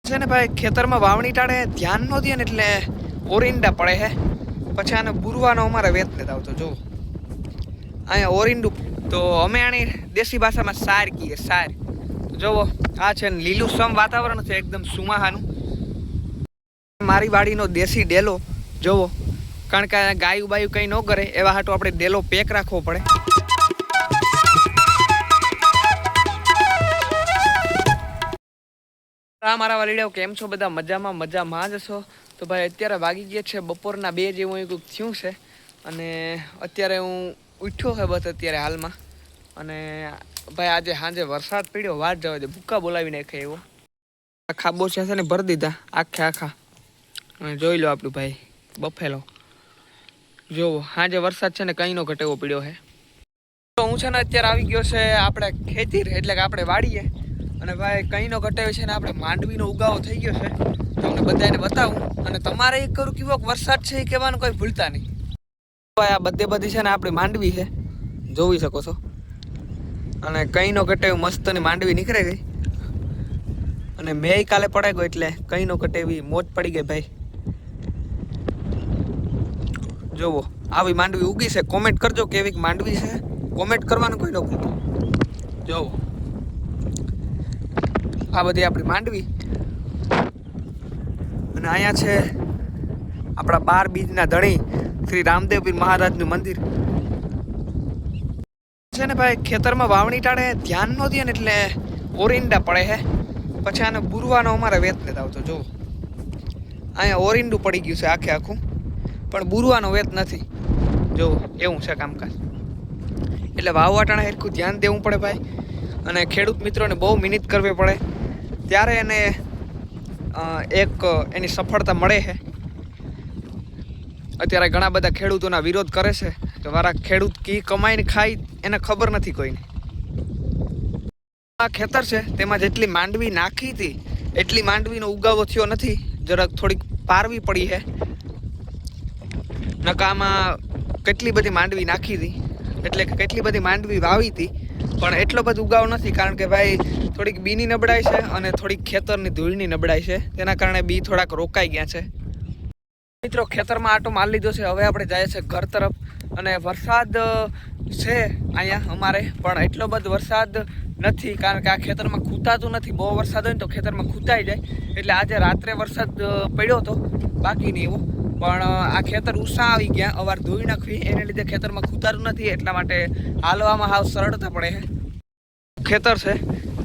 છે ને ભાઈ, ખેતરમાં વાવણી ટાળે ધ્યાન ન દે ને એટલે ઓરિંડા પડે હે. પછી આને બુરવાનો અમારે વેત નથી આવતો. જો અહીંયા ઓરિંડું, તો અમે આની દેશી ભાષામાં સાર કહીએ, સાર. જોવો, આ છે ને લીલું સમ વાતાવરણ છે, એકદમ સુમાહાનું. મારી વાડીનો દેશી ડેલો જોવો, કારણ કે ગાયું બાયું કંઈ ન કરે એવા હાટું આપણે ડેલો પેક રાખવો પડે. મારા વાલીડાઓ કેમ છો બધા? મજામાં જ છો? તો ભાઈ અત્યારે વાગી ગયા છે બપોરના 2 જેવું એવું થયું છે, અને અત્યારે હું ઉઠ્યો છે બસ અત્યારે હાલમાં. અને ભાઈ આજે સાંજે વરસાદ પડ્યો, વાત જવા દે, ભૂક્કા બોલાવી નાખે એવો. આખા બોચા છે ને ભરી દીધા આખા. અને જોઈ લો આપણું ભાઈ બફેલો. જોવો, સાંજે વરસાદ છે ને કંઈ નો ઘટેવો પડ્યો છે. તો હું છે ને અત્યારે આવી ગયો છે આપણે ખેતી, એટલે કે આપણે વાડીએ. અને ભાઈ કંઈ નો ઘટાયો છે ને આપણે માંડવીનો ઉગાવો થઈ ગયો છે, તમને બધાને બતાવું. અને તમારે એક કરું કેવો વરસાદ છે એ કહેવાનું કોઈ ભૂલતા નહીં. ભાઈ આ બધી છે ને આપણી માંડવી છે, જોઈ શકો છો. અને કંઈ નો ઘટાયો મસ્તની માંડવી નીકળી ગઈ. અને મેં કાલે પડાઈ ગયો એટલે કંઈ નો ઘટેવી મોજ પડી ગઈ ભાઈ. જોવો, આવી માંડવી ઉગી છે. કોમેન્ટ કરજો કેવી માંડવી છે, કોમેન્ટ કરવાનું કોઈ ન ભૂલતો. જોવો, આ બધી આપણી માંડવી. અને અહીંયા છે આપણા 12 બીજના ધણી શ્રી રામદેવપીર મહારાજનું મંદિર છે ને ભાઈ. ખેતરમાં વાવણી ટાળે ધ્યાન ન દે ને એટલે ઓરિંડા પડે હે. પછી આને બુરવાનો અમારે વેત નથી આવતો. જો અહીંયા ઓરિંડું પડી ગયું છે આખું, પણ બુરવાનો વેત નથી. જો એવું છે કામકાજ. એટલે વાવવાટાણા સરખું ધ્યાન દેવું પડે ભાઈ. અને ખેડૂત મિત્રોને બહુ મહેનત કરવી પડે, ત્યારે એને એક એની સફળતા મળે છે. અત્યારે ઘણા બધા ખેડૂતોના વિરોધ કરે છે કે વારા ખેડૂત કી કમાઈને ખાય એને ખબર નથી કોઈને. આ ખેતર છે તેમાં જેટલી માંડવી નાખી હતી એટલી માંડવીનો ઉગાવો થયો નથી. જરાક થોડીક પારવી પડી છે. નકામાં કેટલી બધી માંડવી નાખી હતી, એટલે કે કેટલી બધી માંડવી વાવી હતી, પણ એટલો બધો ઉગાવ નથી. કારણ કે ભાઈ થોડીક બીની નબળાઈ છે અને થોડીક ખેતરની ધૂળની નબળાઈ છે, તેના કારણે બી થોડાક રોકાઈ ગયા છે. મિત્રો ખેતરમાં આટો મારી લીધો છે, હવે આપણે જઈએ છીએ ઘર તરફ. અને વરસાદ છે અહીંયા અમારે, પણ એટલો બધો વરસાદ નથી, કારણ કે આ ખેતરમાં ખૂતાતું નથી. બહુ વરસાદ હોય ને તો ખેતરમાં ખૂતાઈ જાય. એટલે આજે રાત્રે વરસાદ પડ્યો હતો, બાકી નહીં એવું. પણ આ ખેતર ઉષા આવી ગયા, અવાર ધોઈ નાખવી, એને લીધે ખેતરમાં ખૂતાતું નથી. એટલા માટે હાલવામાં હાવ સરળતા પડે છે. ખેતર છે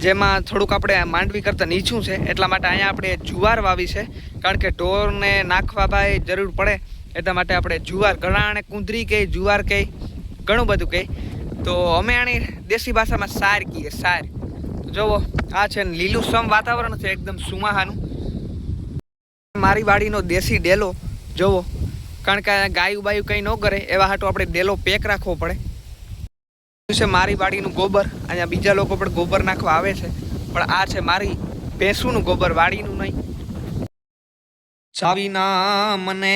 જેમાં થોડુંક આપણે માંડવી કરતાં નીચું છે, એટલા માટે અહીંયા આપણે જુવાર વાવી છે. કારણ કે ઢોરને નાખવા ભાઈ જરૂર પડે, એટલા માટે આપણે જુવાર, ઘણાને કુંદરી કહે, જુવાર કહે, ઘણું બધું કહે. તો અમે આની દેશી ભાષામાં સાર કહીએ, સાર. જોવો, આ છે ને લીલું સમ વાતાવરણ છે, એકદમ સુમાહાનું. મારી વાડીનો દેશી ડેલો જોવો, કારણ કે ગાયું બાયું કંઈ ન કરે એવા હાટું આપણે ડેલો પેક રાખવો પડે. છે મારી વાડીનું ગોબર. અહીંયા બીજા લોકો પણ ગોબર નાખવા આવે છે, પણ આ છે મારી ભેંસુનું ગોબર, વાડીનું નહીં. સાવીના મને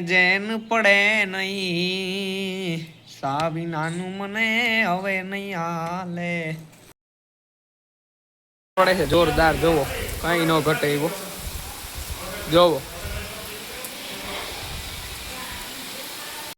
જેન પડે નહીં, સાવીનાનું મને હવે નહીં હાલે. પડે છે જોરદાર. જોવો, કઈ ન ઘટે એવો. જોવો.